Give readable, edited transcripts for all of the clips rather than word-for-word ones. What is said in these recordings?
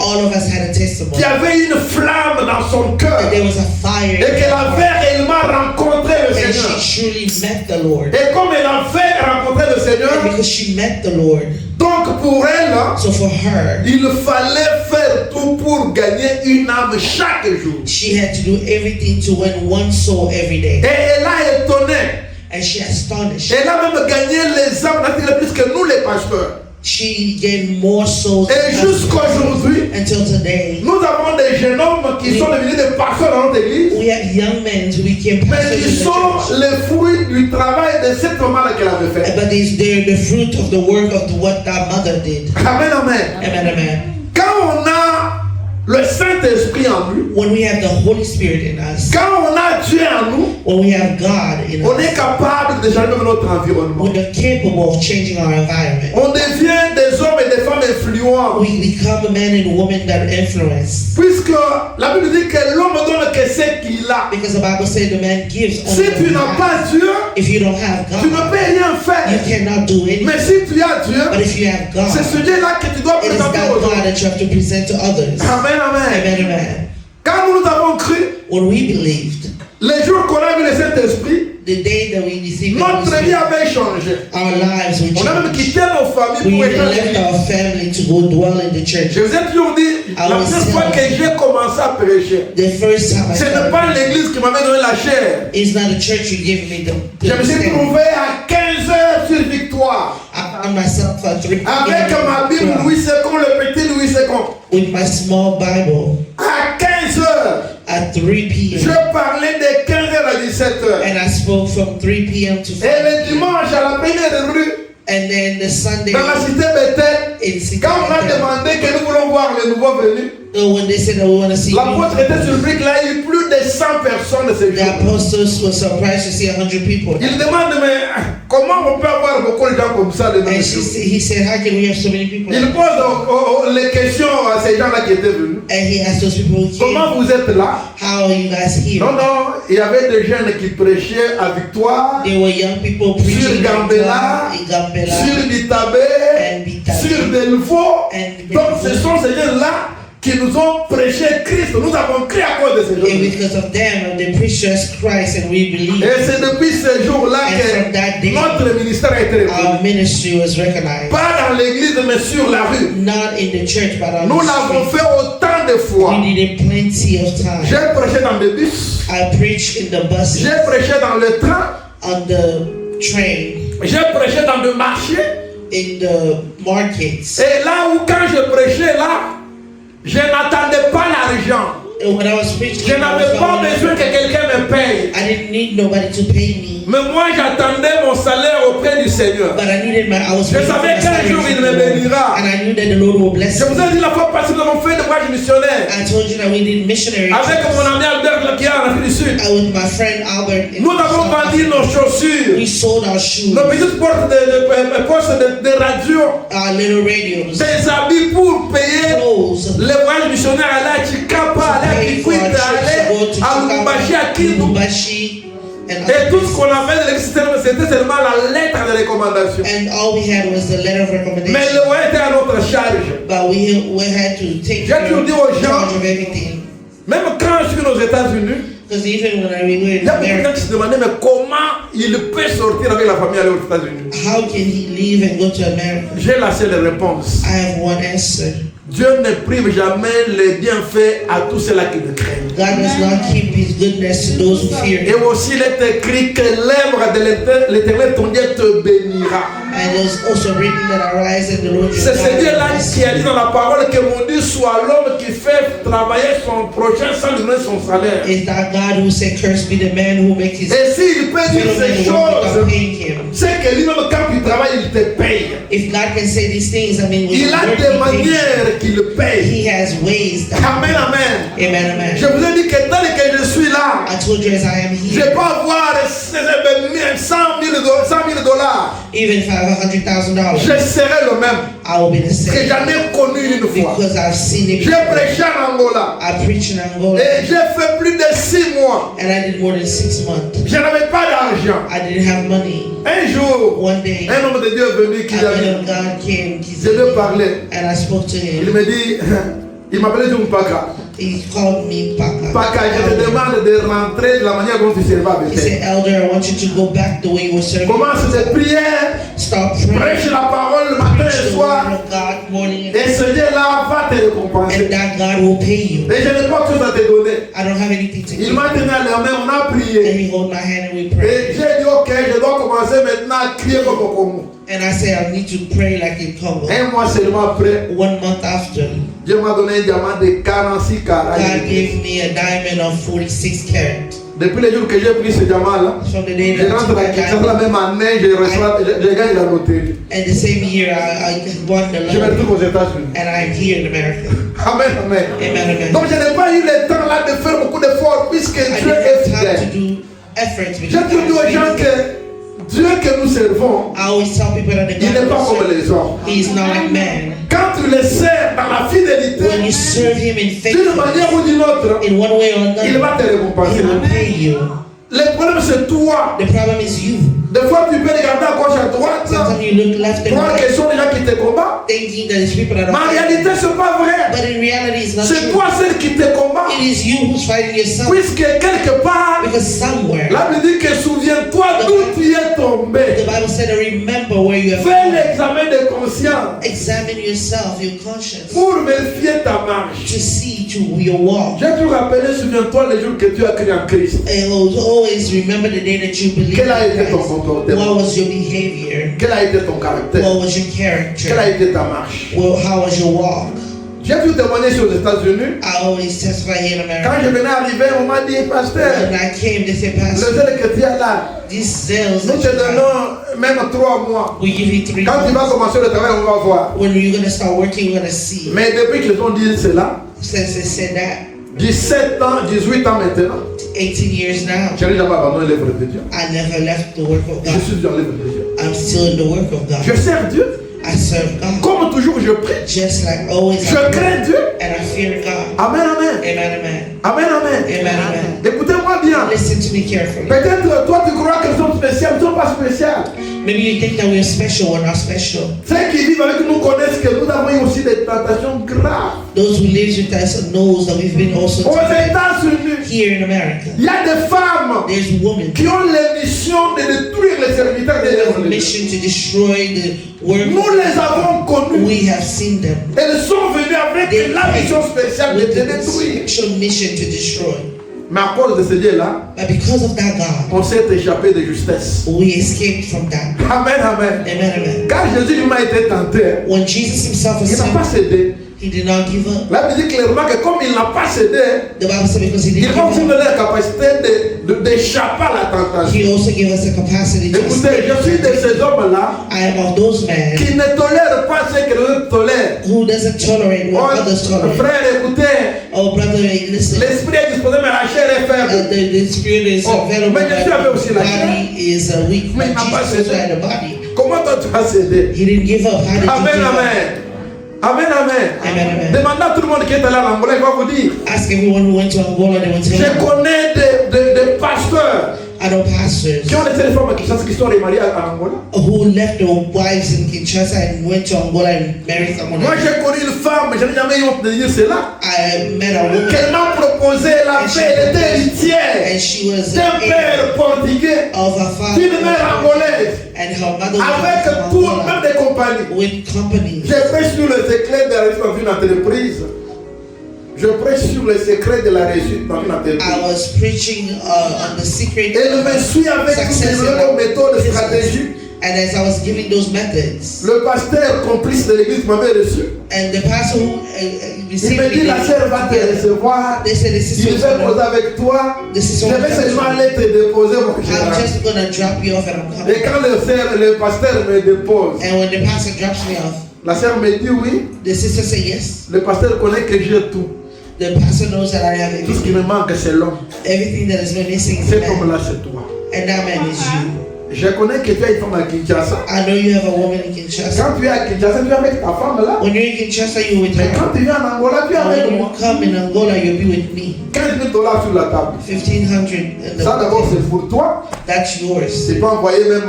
all of us had a testimony. Qu'il y avait une flamme dans son cœur. That there was a fire. Et qu'elle avait réellement rencontré le And Seigneur. she truly met the Lord. Et comme elle avait rencontré le Seigneur, And because she met the Lord. donc pour elle, So for her, il fallait faire tout pour gagner une âme chaque jour. she had to do everything to win one soul every day. Et elle a étonné. And she astonished. Elle a même gagné les âmes plus que nous les pasteurs. She gained more souls Et jusqu'à aujourd'hui, until today. nous avons des jeunes hommes qui sont devenus des pasteurs dans notre église. We have young men who became Mais pastors qui in the sont church. les fruits du travail de cette maman qu'elle avait fait. But they're the fruit of the work of what that mother did. Amen, amen. Amen, amen. Quand on a le Saint-Esprit en nous, When we have the Holy Spirit in us, quand on a Dieu en nous, when we have God in on est us, capable de changer notre environnement. we are capable of changing our environment. On devient des hommes et des femmes influents. We become men and women that influence. Puisque la Bible dit que l'homme donne que ce qu'il a. Because the Bible says the man gives Si only what tu he n'as has. pas Dieu, If you don't have tu ne God, peux rien you faire. cannot do anything. Mais si tu as Dieu, But if you have God, c'est ce Dieu-là que tu dois it is présenter that aux God autres. that you have to present to others. Amen, amen. Amen, amen. Quand nous avons cru, When we believed, les jours qu'on a vu le Saint-Esprit, the day that we received the Holy notre vie Spirit, avait changé. our lives were On a même changed. quitté nos familles We pour even left échanger. our family to go dwell in the church. Je vous ai toujours dit, la première fois que j'ai commencé à prêcher, The first time I ce n'est pas l'église qui m'avait donné la chair. it's not the church who gave me Je me suis stand. trouvé à 15 heures sur Victoire. I found myself at 3 Avec ma Bible p.m. Louis II, le petit Louis II. with my small Bible À 15 heures, at 3 je p.m. parlais de 15 heures à 17 heures. and I spoke from 3 p.m. to 5 Et le p.m. dimanche, à la première rue, And then the Sunday dans la cité Bethel, in City quand on a Bethel, demandé que nous voulons voir les nouveaux venus, when they said that we want to see l'apôtre you, était sur le brick là, il y a eu plus de 100 personnes ce the jour. apostles were surprised to see 100 people. Il demande, mais comment on peut avoir beaucoup de gens comme ça de nos And jours? he said, how can we have so many people? Il pose les questions à ces gens-là qui étaient venus. And he asked those people who came, Comment vous êtes là? how are you guys here? Non, non, il y avait des jeunes qui prêchaient à Victoire, There were young people preaching sur Gambela, in Gambela, sur Bitabé, and Bitabé, sur Delvaux. and Donc ce sont ces jeunes-là qui nous ont prêché Christ. Nous avons cru à cause de ces and jeunes. because of them, they preached us Christ, and we believe. Et c'est depuis ce jour-là And from that que day, notre ministère a été reconnu. our ministry was recognized. Pas dans l'église, mais sur la rue. Not in the church, but on Nous the l'avons street. fait autant de fois. We did it plenty of times. J'ai prêché dans des bus. I preached in the buses, J'ai prêché dans le train. on the train, J'ai prêché dans le marché. in the markets. Et là où quand je prêchais là, je n'attendais pas l'argent. And when I was preaching, Je n'avais pas besoin que quelqu'un me paye. I didn't need nobody to pay me, Mais moi j'attendais mon salaire auprès du Seigneur. but I needed I was Je waiting for savais my qu'un salary jour il from me the Lord. bénira. And I knew that the Lord will bless Je vous me. ai dit la fois passée, nous avons fait des voyages missionnaires. I told you that we did missionary Avec mon trips. ami Albert qui est en Afrique du Sud. With my friend Albert. in Nous avons South vendu Africa. nos chaussures. We sold our shoes, Nos petites portes de radio. our little radios, Des habits pour payer clothes, les voyages missionnaires. Aller à Chikapa, aller à pay for Kikwit, our trips to go aller to à Lubumbashi, à Kindu. Lubumbashi, and Et tout ce qu'on avait de l'extérieur, c'était seulement la lettre de recommandation. and all we had was the letter of Mais recommendation. le voyage était à notre charge. But we had to take J'ai toujours dit aux gens, charge of everything. même quand je suis aux États-Unis, Because even when we were il in y a beaucoup de gens America, qui se demandaient mais comment il peut sortir avec la famille aller aux États-Unis. how can he leave and go to America? J'ai la seule réponse. I have one answer. Dieu ne prive jamais les bienfaits à tous ceux-là qui le craignent. God does not keep his goodness to those who fear Et him. aussi il est écrit que l'œuvre de l'Éternel ton Dieu te bénira. And it was also written that arise and the Lord your C'est ce God Dieu-là will bless qui a dit you. dans la parole que mon Dieu soit l'homme qui fait travailler son prochain sans lui donner son salaire. Is that God who said, "Cursed be the man who makes his Et s'il peut dire fellow ces man work without choses, paying him." c'est que lui-même quand il travaille, il te paye. If God can say these things, I mean, when Il you a work, des he pays. manières qu'il paye. He has ways. Amen, amen. Amen, amen. Je vous ai dit que tel que je suis là, I told you as I am je here, peux avoir 100 000 dollars. even if I have $100,000, Je serai le même. I will be the Que same j'en ai connu une fois. because I've seen it J'ai before. prêché en Angola. I preached in Angola Et j'ai fait plus de 6 mois. and I did more than 6 months. Je n'avais pas d'argent. I didn't have money. Un jour, One day, un homme de Dieu est venu qui a a man dit, of God came, je veux parler. and I spoke to Il him. me dit, Il m'appelait Paka. He called me Paka. Paka, je te demande de rentrer de la manière dont tu servais à He Bethel. said, Elder, I want you to go back the way you were serving. Commence tes prières, Start praying. prêche la parole le matin Preach et the soir. word of God morning and Et Seigneur là va te and récompenser. that God will pay you. Et je n'ai pas tout à te donner. I don't have anything to Il give. m'a tenu à la main, on a And prié. he hold my hand and we pray. Et j'ai dit, ok, je dois commencer maintenant à crier comme au Congo. And I say I need to pray like in Congo. Un mois seulement après, 1 month after, Dieu m'a donné un diamant de 46 carats. God gave me a diamond of 46 carats. Depuis le jour que j'ai pris ce diamant-là, From the day je that I rentre took à that Kinshasa la diamond, même année, je gagne la loterie. and the same year I won the Je me lottery, trouve aux États-Unis. and I'm here in America. Amen, amen. Amen, amen. Donc je n'ai pas eu le temps là de faire beaucoup d'efforts puisque I Dieu didn't est have time to fidèle. do efforts J'ai because toujours dit aux gens God is faithful. que Dieu que nous servons, I always tell people that the il n'est God pas we comme serve, les hommes. He is not like man. Quand tu le sers dans la fidélité, When you serve Him in d'une manière faithfulness, ou d'une autre, in one way or il another, va te récompenser. He will pay you. Le problème c'est toi. The problem is you. Des fois tu peux regarder à gauche à droite, Sometimes you look left and croire right, que ce sont les gens qui te combattent. thinking that it's people that Mais en are fighting. réalité c'est pas vrai. But in reality, it's not C'est true. toi celle qui te combat. It is you who's fighting yourself. Puisque quelque part, Because somewhere, la Bible dit que souviens-toi d'où tu es tombé. the Bible said, remember where you have Fais fallen. l'examen de conscience Examine yourself, your conscience, pour vérifier ta marche. to see to your walk. J'ai toujours rappelé, souviens-toi les jours que tu as cru en Christ. And always remember the day that you believed Quel a été in ton Christ. comportement? What was your behavior? Quel a été ton caractère? What was your Quelle a character? été ta marche? Well, how was your walk? J'ai pu témoigner sur les États-Unis. I always testify here in Quand America. je venais arriver, on m'a dit, pasteur, When I came, they said, le Pastor, zèle que tu as là, these zeals nous that te you have, donnons même 3 mois. we give you 3 Quand tu vas months. commencer le travail, on va voir. When you're going to start working, we're going to see. Mais depuis qu'ils ont dit cela, Since they said that, 17 ans, 18 ans maintenant, 18 years now, je n'ai jamais abandonné l'œuvre de Dieu. I never left the work of Je God. suis dans l'œuvre de Dieu. I'm still in the work of God. Je sers Dieu. I serve God. Comme toujours, je prie. Just like always, Je I crains Dieu. and I fear God. Amen, amen. Amen, amen. Amen, amen. Amen, amen. Écoutez-moi bien. Listen to me carefully. Peut-être toi tu crois que nous sommes spéciaux, nous ne sommes pas spéciaux. Maybe you think that we're special, we're not special. Ceux qui vivent avec nous connaissent que nous avons eu aussi des tentations graves. Those who live with us knows that we've been also Aux tempted États-Unis, here in America. il y a des femmes There's women qui ont la mission de détruire les serviteurs de who have a l'Église. mission to destroy the work Nous of les God. avons connues. We have seen them. Elles sont venues avec They la mission came spéciale de with te the détruire. special mission to destroy. Mais à cause de ce Dieu-là, But because of that God, on s'est échappé de justesse. we escaped from that. Amen, amen. Amen, amen. Quand Jésus lui a été tenté, When Jesus himself was il n'a pas tempted, cédé. he did not give up. La Bible dit clairement que comme il n'a pas cédé, The Bible said because he il didn't va aussi give donner up, la capacité d'échapper à la tentation. he also gave us the capacity to Écoutez, je suis de ces hommes-là I am of those men qui ne tolèrent pas ce que les autres tolèrent. who doesn't tolerate Oh, what others tolerate. frère, écoutez, Oh, brother, listen. l'esprit est disposé, mais la chair est faible. The spirit is Oh, available, mais Jésus avait but aussi the la body is weak. Mais il But n'a pas Jesus cédé. was the body. Comment toi tu as cédé? He didn't give up. How did you Amen, give up? amen. Amen, amen. Amen, amen. Demandez à tout le monde qui est allé en Angola, il va vous dire. Ask everyone who went to Angola, they went to Je Angola. connais des pasteurs I know pastors qui ont laissé les femmes qui sont remariées à Angola. who left their wives in Kinshasa and went to Angola and married someone Moi else. j'ai connu une femme, je n'ai jamais eu honte de dire cela. I met a woman Qu'elle m'a proposé la paix, elle était héritière and she was d'un père portugais, of a father d'une mère angolaise, and her mother was avec from tout, Angola même des compagnies. with companies. Je prêche sur le secret de la réussite dans une entreprise. Je prêche sur le secret de la réussite dans une entreprise. I was preaching on the secret Elle me suit avec toutes success les in nouvelles méthodes business. stratégiques. And as I was giving those methods, Le pasteur complice de l'église m'avait reçu. and the pastor who Il received me dit, me, la sœur va te recevoir. they said, this is Il veut poser avec toi. This is Je vais seulement aller te déposer mon I'm général. just gonna drop you off and I'm coming. Et quand le pasteur me dépose, And when the pastor drops me off, la sœur me dit oui. the sister say yes. Le pasteur connaît que j'ai tout. The pastor knows that I have Tout ce qui everything. me manque, c'est l'homme. Everything that has been missing is Cet man. homme-là, c'est toi. And that man is you. Je connais que tu as une femme à Kinshasa. I know you have a woman in Kinshasa. Quand tu es à Kinshasa, tu es avec ta femme là. When you're in Kinshasa, you're with Mais her. quand tu viens en Angola, tu es avec When you moi. come in Angola, you'll be with me. $15 000 sur la table. 1,500 in Ça d'abord the c'est pour toi. That's yours. Tu peux envoyer même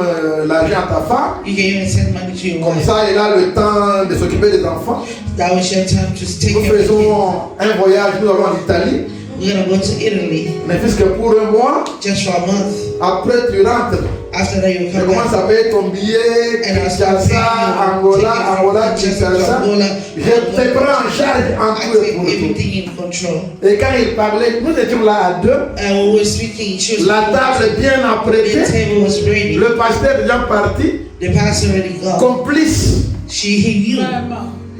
l'argent à ta femme. You can even send money to your Comme wife. ça, elle a le temps de s'occuper des enfants. That was your time to take Nous care of the kids. faisons un voyage, nous allons en Italie. We're gonna go to Italy Mais puisque pour un mois, just for a month. après tu rentres. After that, you Je come commence back. à payer ton billet, And I'll start Kinshasa, Angola, Angola, Kinshasa. Je te prends en charge en I tout et take pour tout. everything in control. Et quand il parlait, nous étions là à deux. And when we were speaking, she was La table bien the apprêtée. table was ready. Le pasteur est déjà parti. The pastor already gone. Complice. He knew.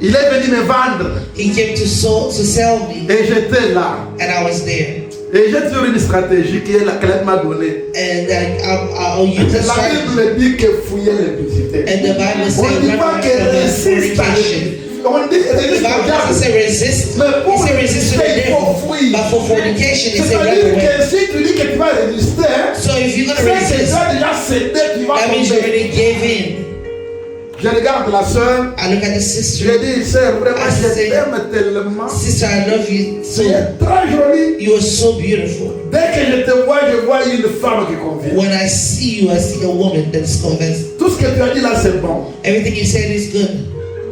Il est venu me vendre. He came to sell me, Et j'étais là. and I was there. Et j'ai toujours une stratégie qu'elle m'a donnée. And I'll use the La strategy. Bible dit que fouiller l'impudicité. And the Bible On says, ne dit run pas away que from résiste à fornication. On dit The résiste au Bible doesn't diable. say resist. Mais pour It says resist to the résister, il devil. faut fuir. But for fornication, it says run C'est-à-dire away. que si tu dis que tu vas résister, So if you're c'est gonna que tu resist, as déjà cédé, tu vas that means you tomber. already gave in. Je regarde la sœur. I look at the Je sister. dis, sœur, vraiment, I je say, t'aime tellement. Sister, I love you Tu so. es très jolie. You are so beautiful. Dès que je te vois une femme qui convient. When I see you, I see a woman that's convinced. Tout ce que tu as dit là, c'est bon. Everything you said is good,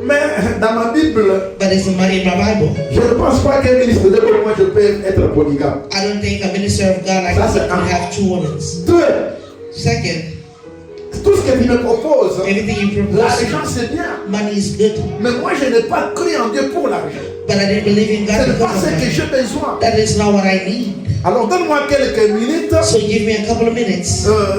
Mais dans ma Bible, but it's in my Bible. je ne pense pas qu'un ministre de Dieu, moi, je peux être polygame. I don't think a minister of God I Ça, c'est can un. have two women. Deux, Second, tout ce que tu me proposes, everything you l'argent propose, c'est bien. money is good, Mais moi, je n'ai pas cru en Dieu pour l'argent. but I didn't believe in Ce God n'est pas because ce of que money. j'ai besoin. That is not what I need. Alors donne-moi quelques minutes. So give me a couple of minutes,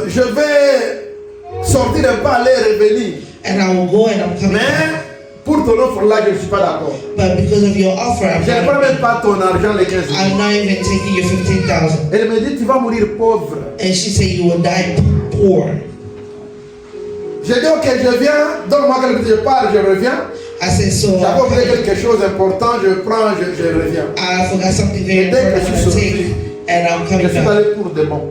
Je vais sortir un peu, aller revenir. and I will go and I'm coming back. Mais pour ton offre là, je ne suis pas d'accord. But because of your offer, Je ne prends même pas ton argent les 15 000. I'm not even taking your 15,000. Elle me dit, tu vas mourir pauvre. And she said you will die poor. J'ai dit, ok, je viens, donne-moi quelque chose, je pars, je reviens. I said, so J'avais oublié quelque chose d'important, je prends, je reviens. I forgot something very Et dès que important je to suis take, and I'm Je coming suis back. allé pour demain.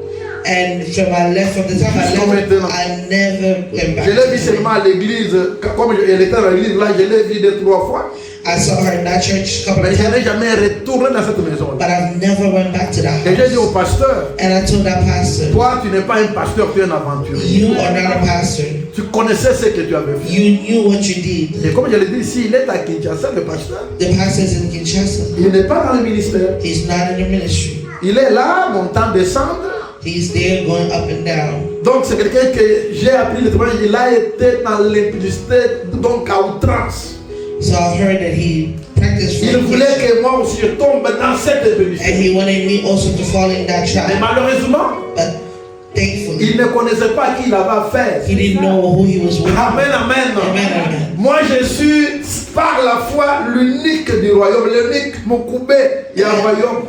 And from I left, from the time I Jusqu'au left, maintenant. I never went back. Je l'ai vu seulement à l'église, comme elle était à l'église, là, je l'ai vu 2-3 fois. I saw her in that church a couple Mais of je times, n'ai jamais retourné dans cette maison. but I've never went back to that Et j'ai dit house. au pasteur, And I told that pastor, toi, tu n'es pas un pasteur, tu es un aventurier. you are not a pastor. Tu connaissais ce que tu avais fait. You knew what you did. Et comme je l'ai dit ici, il est à Kinshasa, le pasteur. The pastor is in Kinshasa. Il n'est pas dans le ministère. He's not in the ministry. Il est là, montant, descendre. He's there going up and down. Donc c'est quelqu'un que j'ai appris le témoignage. Il a été dans l'impudicité, donc à outrance. So I've heard that he practiced Il voulait fornication, que moi aussi je tombe dans cette and impudicité. he wanted me also to fall in that Mais trap. malheureusement, But thankfully, il ne connaissait pas qui il avait affaire. he didn't know who he was with. Amen, amen. Amen, amen. Moi je suis par la foi l'unique du royaume, l'unique Mokoubé, il y a un royaume.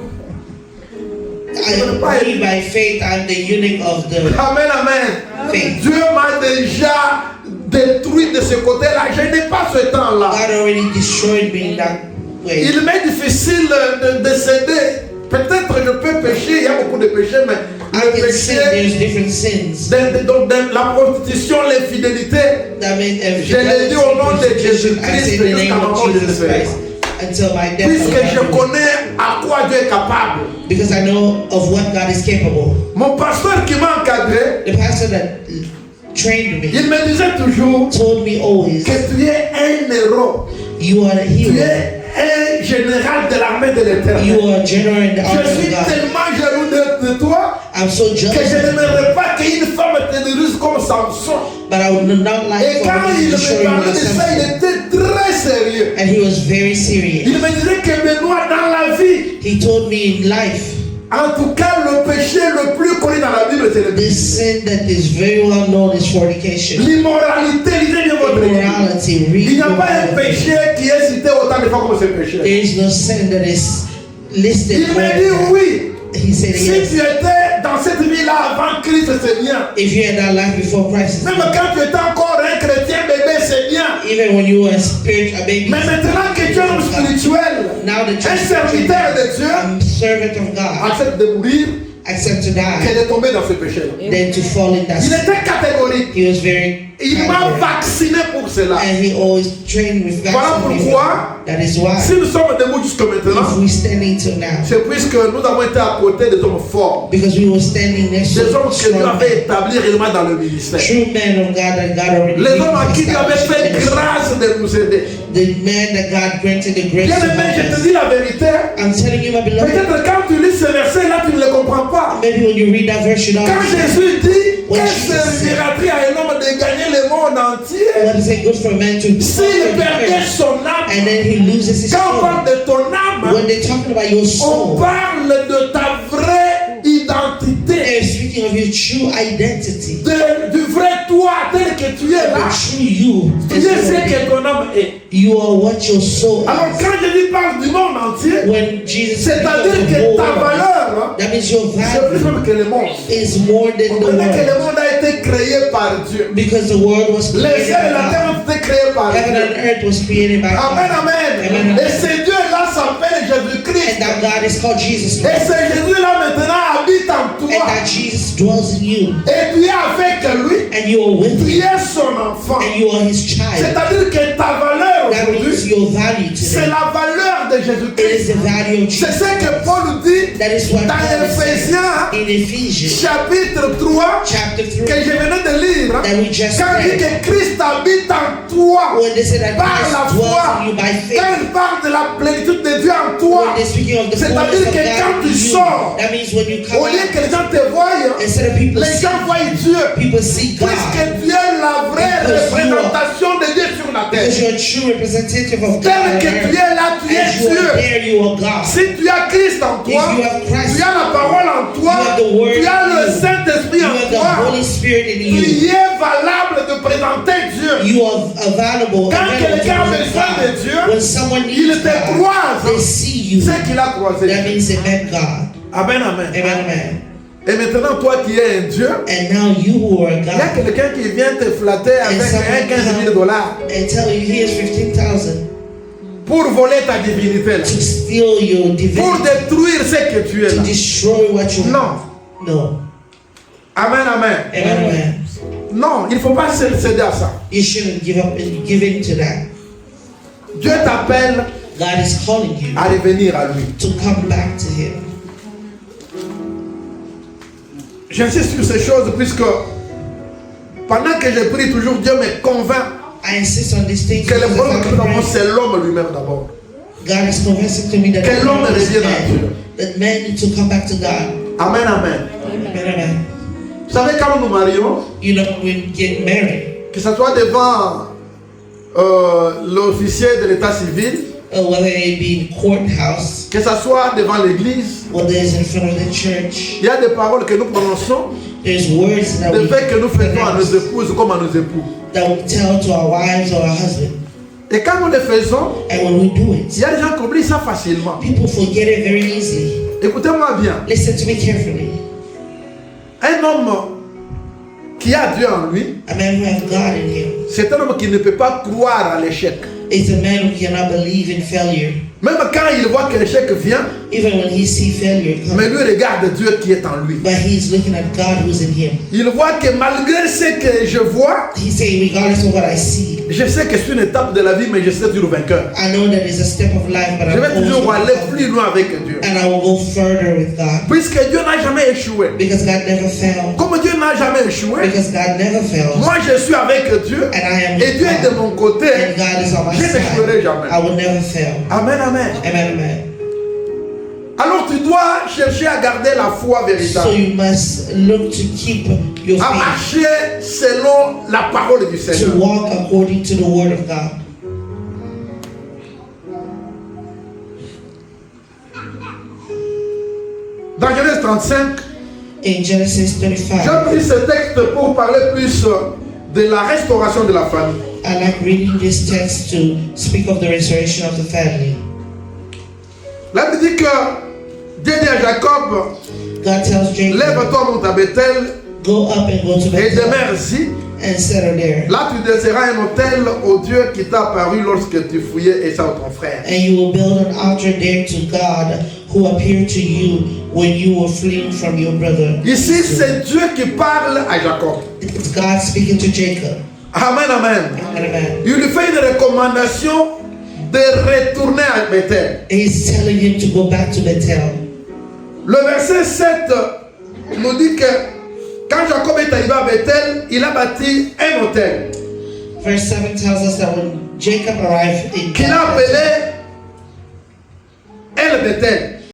I believe by faith I'm the eunuch of the Amen, amen. faith. Dieu m'a déjà détruit de ce côté-là. Je n'ai pas ce temps-là. God already destroyed me in that way. Il m'est difficile de céder. Peut-être je peux pécher, il y a beaucoup de péchés, mais I le can sin, péché, there's different sins. donc la prostitution, l'infidélité, That means je l'ai dit au nom de Jésus-Christ, I say in the name jusqu'à of mon mort, je le Jesus ferai. Christ until my death. Puisque will je happen. connais à quoi Dieu est capable. Because I know of what God is capable. Mon pasteur qui m'a encadré, The pastor that trained me il me disait toujours told me always, que tu es un héros. you are a Tu hero. es un général de l'armée de l'Éternel. You are a general in the army Je suis of God. tellement jaloux de toi I'm so que jealous, je n'aimerais pas qu'une femme te dirige comme Samson. but I would not like Et for quand him il to show me you parlait my de ça, son. il était très sérieux. And he was very serious. Il me disait que Benoît, dans la vie, He told me in life, en tout cas, le péché le plus connu dans la Bible, c'est le the péché. sin that is very well known is fornication. L'immoralité, lisez bien votre Bible. Immorality, Il read n'y a your pas un Bible. péché qui est cité autant de fois comme ce péché. There is no sin that is listed. Il more me than dit that. oui. He said Si yes. tu étais dans cette vie-là avant Christ, c'est bien. If you had that life before Christ, Même quand tu étais encore un chrétien bébé, c'est bien. even when you were a spirit, a baby, Mais maintenant que tu es un homme spirituel, now that un serviteur de Dieu, I'm servant of God, accepte de mourir accept to que die de tomber dans ce péché-là. than to fall in that Il sin. était catégorique. He was very Il m'a categorical. vacciné pour cela. And he always trained with Voilà vaccine pourquoi, before. That is why, si nous sommes debout jusqu'à maintenant, if we standing till now, c'est puisque nous avons été à côté des hommes forts, because we were standing next des hommes to que Dieu strong avait men, établis réellement dans le ministère. true men of God that God already Les hommes à qui Dieu avait established fait in ministry. grâce de nous aider. The man that God granted the grace Bien to aimé, je help te us. dis la vérité. I'm telling you, my beloved, Peut-être quand tu lis ce verset-là, tu ne le comprends pas. maybe when you read that verse, you don't Quand understand. Jésus dit, When que Jesus said, servira-t-il à un homme de gagner le monde entier what is it good for a man to s'il perdait son âme? and then he loses his Quand on soul? parle de ton âme, When they're talking about your on soul, parle de ta vraie identité, they're speaking of your true identity. du vrai toi tel que tu es The là. true you. Tu es ce que ton âme est. You are what your soul Alors is. quand Jésus parle du monde entier, When Jesus speaks of c'est-à-dire the que whole ta world, valeur that means your c'est plus value même que le monde. is more than the Comprenez que le world. monde a été créé par Dieu. Because the world was Les created cieux et la by terre God. ont été créés par Heaven Dieu. and earth was created by Amen, God. amen. Amen. Et ce Dieu-là s'appelle Jésus-Christ. And that God is called Jesus Et Christ. ce Jésus-là maintenant habite en And toi. that Jesus dwells in you. Et tu es avec lui. And you are with Tu him. es son enfant. And you are his child. C'est-à-dire que ta valeur That means aujourd'hui, your value c'est today. la valeur de It is Jésus-Christ. the value of C'est Jesus. ce que Paul dit That is what dans Paul is saying Éphésiens in Ephesians chapitre 3 chapter que 3. je venais de lire. That we just Quand il dit read. que Christ habite en toi When they say that par la Christ dwells foi, in you by faith. quand il parle de la plénitude de Dieu en toi, When they're speaking of the c'est-à-dire fullness of que quand God tu in you, sors, that means when you come au lieu out, que les gens te voient, instead of people les see, gens voient Dieu. people see God. Puisque tu es la vraie Because you are- représentation de Dieu sur la terre. Because you're a true representative of God Tel on que tu earth. es là, tu es As you are Dieu. there, you are God. Si tu as Christ en toi, If you have Christ, tu as la parole en toi, you have the word tu as in le you. Saint-Esprit You en have the toi, Holy Spirit in you. tu es valable de présenter Dieu. You are available. Quand available quelqu'un a to besoin de God. Dieu, When someone il needs te God, croise. they see you. C'est qu'il a croisé. That means they met God. Amen, amen. Amen, amen. Et maintenant, toi qui es un Dieu, And now you who are il y a God quelqu'un qui vient te flatter avec un 15 000 dollars and tell you here's 15,000 pour voler ta divinité, là. to steal your Pour divinity, détruire ce que tu es to là. destroy what you Non. have. No. Amen, amen. Amen, amen. Non, il ne faut pas céder à ça. You shouldn't give up and give in to that. Dieu t'appelle God is calling you à revenir à lui. to come back to Him. J'insiste sur ces choses puisque pendant que je prie toujours, Dieu me convainc I insist on these things que le because problème que as nous I'm avons, praying, c'est l'homme lui-même d'abord. God is convincing to me that Que l'homme man is revienne à Dieu. man, that man need to come back to God. Amen, amen. Amen, amen. Vous savez, quand nous nous marions, You know, when you get married, que ce soit devant l'officier de l'état civil, whether it be in courthouse, que ce soit devant l'église, whether it's in front of the church, il y a des paroles que nous prononçons, there's words that des we faits que nous faisons à nos pronounce, épouses comme à nos époux. that we tell to our wives or our husband. Et quand nous le faisons, And when we do il it, y a des gens qui oublient ça facilement. people forget it very easily. Écoutez-moi bien. Listen to me carefully. Un homme qui a Dieu en lui, A man who has God in him c'est un homme qui ne peut pas croire à l'échec. is a man who cannot believe in failure. Même quand il voit que l'échec vient, Even when he sees failure come, mais lui regarde Dieu qui est en lui. but he's looking at God who's in him. Il voit que malgré ce que je vois, He's saying, regardless of what I see, je sais que c'est une étape de la vie, mais je serai toujours vainqueur. I know that it's a step of life, but Je I'm vais always toujours going aller to come, plus loin avec Dieu. and I will go further with God. Puisque Dieu n'a jamais échoué. Because God never failed. Comme Dieu n'a jamais échoué, Because God never fails. moi je suis avec Dieu And I am et with Dieu est de God. mon côté. And God is on my Je n'échouerai side. jamais. I will never fail. Amen, amen. Amen, amen. Alors tu dois chercher à garder la foi So véritable. you must look to keep your À faith, marcher selon la parole du to Seigneur. walk according to the word of God. Dans Genèse 35, In Genesis 35, j'ai pris ce texte pour parler plus de la restauration de la famille. I like reading this text to speak of the restoration of the family. Là, il dit que Dieu dit à Jacob, God tells Jacob, lève-toi, monte à Bethel go up and go to et Bethel demeure-y. and settle there. Là, tu desseras un autel au Dieu qui t'a apparu lorsque tu fouillais Esau ton frère. And you will build an altar there to God who appeared to you when you were fleeing from your brother. Ici, c'est Dieu qui parle à Jacob. It's God speaking to Jacob. Amen, amen. Amen. Il lui fait une recommandation de retourner à Bethel. He's telling him to go back to Bethel. Le verset 7 nous dit que quand Jacob est arrivé à Bethel, il a bâti un hôtel Verse 7 tells us that when Jacob arrived in qu'il a appelé El Bethel.